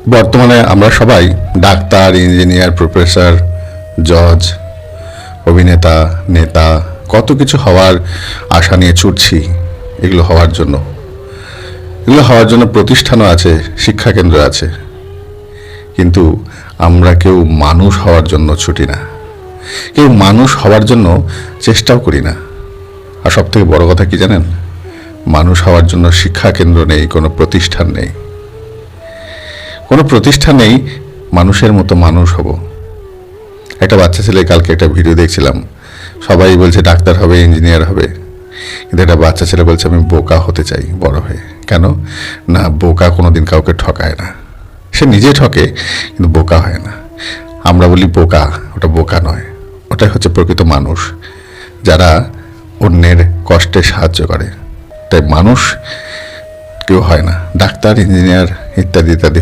বর্তমানে আমরা সবাই ডাক্তার, ইঞ্জিনিয়ার, প্রফেসর, জজ, অভিনেতা, নেতা, কত কিছু হওয়ার আশা নিয়ে ছুটছি। এগুলো হওয়ার জন্য প্রতিষ্ঠানও আছে, শিক্ষাকেন্দ্র আছে, কিন্তু আমরা কেউ মানুষ হওয়ার জন্য ছুটি না, কেউ মানুষ হওয়ার জন্য চেষ্টাও করি না। আর সব থেকে বড় কথা কি জানেন? মানুষ হওয়ার জন্য শিক্ষাকেন্দ্র নেই, কোনো প্রতিষ্ঠান নেই। কোনো প্রতিষ্ঠান নেই মানুষের মতো মানুষ হব। একটা বাচ্চা ছেলে, কালকে একটা ভিডিও দেখছিলাম, সবাই বলছে ডাক্তার হবে, ইঞ্জিনিয়ার হবে, কিন্তু একটা বাচ্চা ছেলে বলছে আমি বোকা হতে চাই বড় হয়ে। কেন? না, বোকা কোনোদিন কাউকে ঠকায় না, সে নিজে ঠকে কিন্তু বোকা হয় না। আমরা বলি বোকা, ওটা বোকা নয়, ওটাই হচ্ছে প্রকৃত মানুষ, যারা অন্যের কষ্টে সাহায্য করে। তাই মানুষ কেউ হয় না, ডাক্তার, ইঞ্জিনিয়ার ইত্যাদি ইত্যাদি